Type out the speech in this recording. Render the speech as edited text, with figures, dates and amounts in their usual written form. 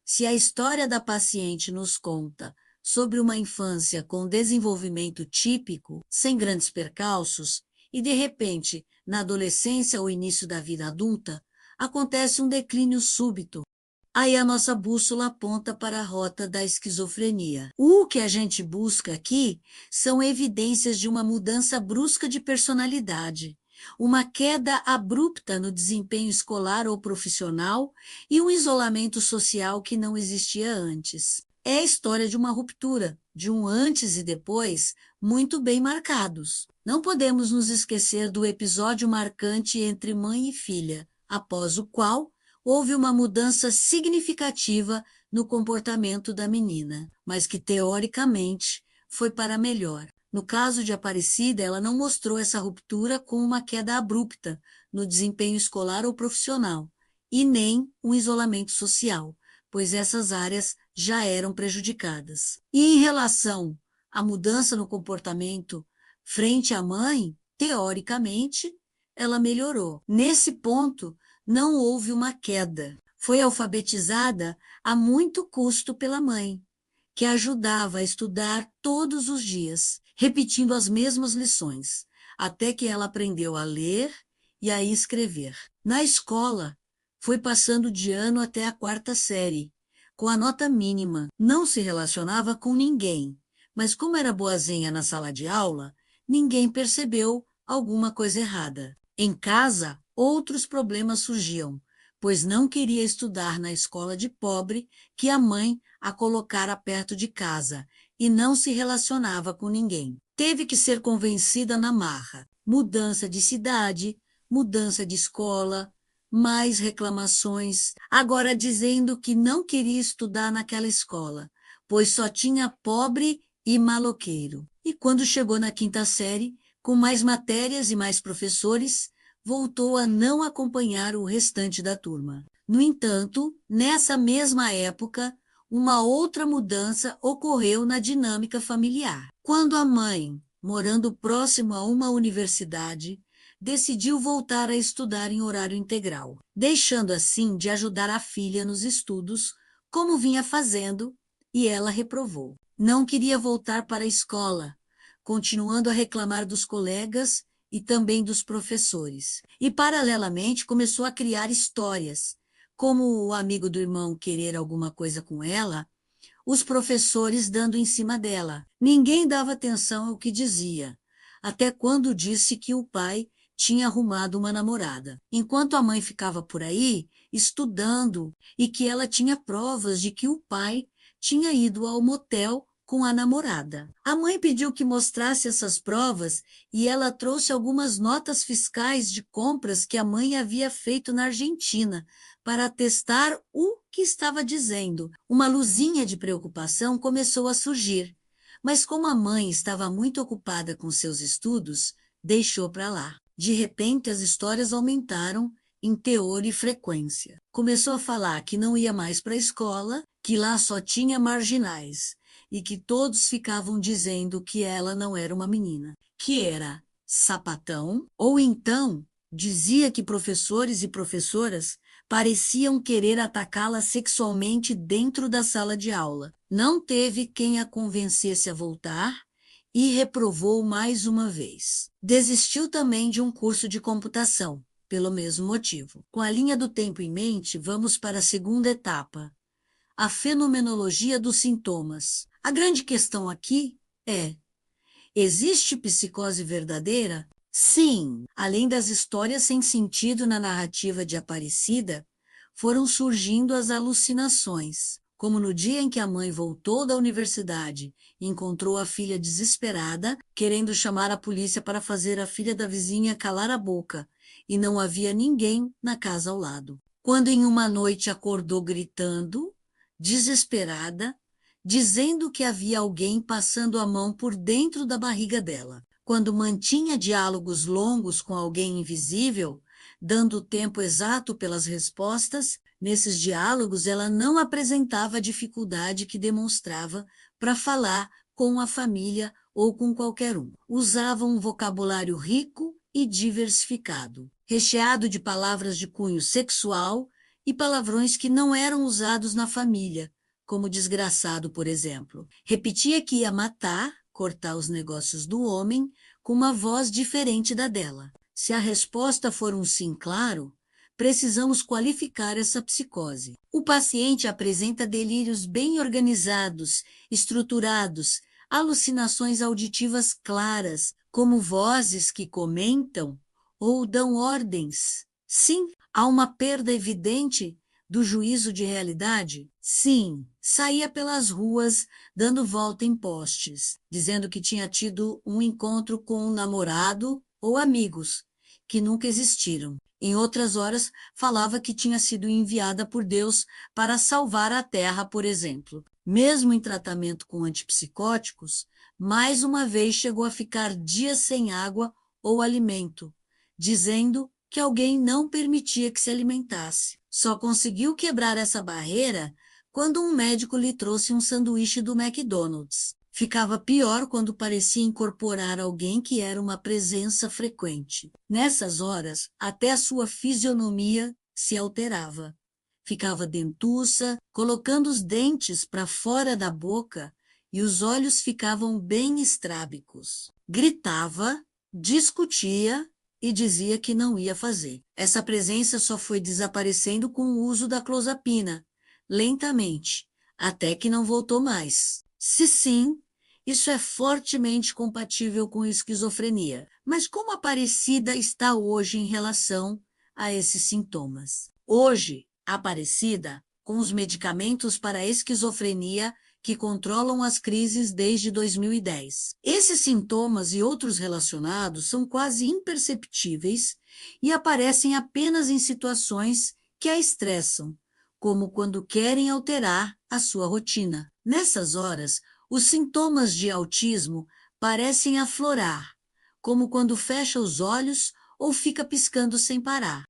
Se a história da paciente nos conta sobre uma infância com desenvolvimento típico, sem grandes percalços, e de repente, na adolescência ou início da vida adulta, acontece um declínio súbito, aí a nossa bússola aponta para a rota da esquizofrenia. O que a gente busca aqui são evidências de uma mudança brusca de personalidade, uma queda abrupta no desempenho escolar ou profissional e um isolamento social que não existia antes. É a história de uma ruptura, de um antes e depois muito bem marcados. Não podemos nos esquecer do episódio marcante entre mãe e filha, após o qual houve uma mudança significativa no comportamento da menina, mas que teoricamente foi para melhor. No caso de Aparecida, ela não mostrou essa ruptura com uma queda abrupta no desempenho escolar ou profissional, e nem um isolamento social, pois essas áreas já eram prejudicadas. E em relação à mudança no comportamento frente à mãe, teoricamente, ela melhorou. Nesse ponto, não houve uma queda. Foi alfabetizada a muito custo pela mãe, que a ajudava a estudar todos os dias, repetindo as mesmas lições, até que ela aprendeu a ler e a escrever. Na escola, foi passando de ano até a 4ª série, com a nota mínima. Não se relacionava com ninguém, mas como era boazinha na sala de aula, ninguém percebeu alguma coisa errada. Em casa, outros problemas surgiam, pois não queria estudar na escola de pobre que a mãe a colocara perto de casa e não se relacionava com ninguém. Teve que ser convencida na marra. Mudança de cidade, mudança de escola, mais reclamações, agora dizendo que não queria estudar naquela escola, pois só tinha pobre e maloqueiro. E quando chegou na 5ª série, com mais matérias e mais professores, voltou a não acompanhar o restante da turma. No entanto, nessa mesma época, uma outra mudança ocorreu na dinâmica familiar. Quando a mãe, morando próximo a uma universidade, decidiu voltar a estudar em horário integral, deixando assim de ajudar a filha nos estudos, como vinha fazendo, e ela reprovou. Não queria voltar para a escola, continuando a reclamar dos colegas e também dos professores. E, paralelamente, começou a criar histórias, como o amigo do irmão querer alguma coisa com ela, os professores dando em cima dela. Ninguém dava atenção ao que dizia, até quando disse que o pai tinha arrumado uma namorada, enquanto a mãe ficava por aí estudando e que ela tinha provas de que o pai tinha ido ao motel com a namorada. A mãe pediu que mostrasse essas provas e ela trouxe algumas notas fiscais de compras que a mãe havia feito na Argentina para atestar o que estava dizendo. Uma luzinha de preocupação começou a surgir, mas como a mãe estava muito ocupada com seus estudos, deixou para lá. De repente, as histórias aumentaram em teor e frequência. Começou a falar que não ia mais para a escola, que lá só tinha marginais, e que todos ficavam dizendo que ela não era uma menina, que era sapatão, ou então dizia que professores e professoras pareciam querer atacá-la sexualmente dentro da sala de aula. Não teve quem a convencesse a voltar e reprovou mais uma vez. Desistiu também de um curso de computação, pelo mesmo motivo. Com a linha do tempo em mente, vamos para a segunda etapa, a fenomenologia dos sintomas. A grande questão aqui é: existe psicose verdadeira? Sim, além das histórias sem sentido na narrativa de Aparecida, foram surgindo as alucinações, como no dia em que a mãe voltou da universidade e encontrou a filha desesperada, querendo chamar a polícia para fazer a filha da vizinha calar a boca, e não havia ninguém na casa ao lado. Quando em uma noite acordou gritando, desesperada, dizendo que havia alguém passando a mão por dentro da barriga dela. Quando mantinha diálogos longos com alguém invisível, dando o tempo exato pelas respostas, nesses diálogos ela não apresentava a dificuldade que demonstrava para falar com a família ou com qualquer um. Usava um vocabulário rico e diversificado, recheado de palavras de cunho sexual e palavrões que não eram usados na família, como desgraçado, por exemplo. Repetia que ia matar, cortar os negócios do homem, com uma voz diferente da dela. Se a resposta for um sim claro, precisamos qualificar essa psicose. O paciente apresenta delírios bem organizados, estruturados, alucinações auditivas claras, como vozes que comentam ou dão ordens. Sim, há uma perda evidente do juízo de realidade? Sim, saía pelas ruas dando volta em postes, dizendo que tinha tido um encontro com um namorado ou amigos que nunca existiram. Em outras horas, falava que tinha sido enviada por Deus para salvar a Terra, por exemplo. Mesmo em tratamento com antipsicóticos, mais uma vez chegou a ficar dias sem água ou alimento, dizendo que alguém não permitia que se alimentasse. Só conseguiu quebrar essa barreira quando um médico lhe trouxe um sanduíche do McDonald's. Ficava pior quando parecia incorporar alguém que era uma presença frequente. Nessas horas, até a sua fisionomia se alterava. Ficava dentuça, colocando os dentes para fora da boca e os olhos ficavam bem estrábicos. Gritava, discutia e dizia que não ia fazer. Essa presença só foi desaparecendo com o uso da clozapina, lentamente, até que não voltou mais. Se sim, isso é fortemente compatível com esquizofrenia. Mas como a Aparecida está hoje em relação a esses sintomas? Hoje, a Aparecida, com os medicamentos para a esquizofrenia que controlam as crises desde 2010. Esses sintomas e outros relacionados são quase imperceptíveis e aparecem apenas em situações que a estressam, como quando querem alterar a sua rotina. Nessas horas, os sintomas de autismo parecem aflorar, como quando fecha os olhos ou fica piscando sem parar.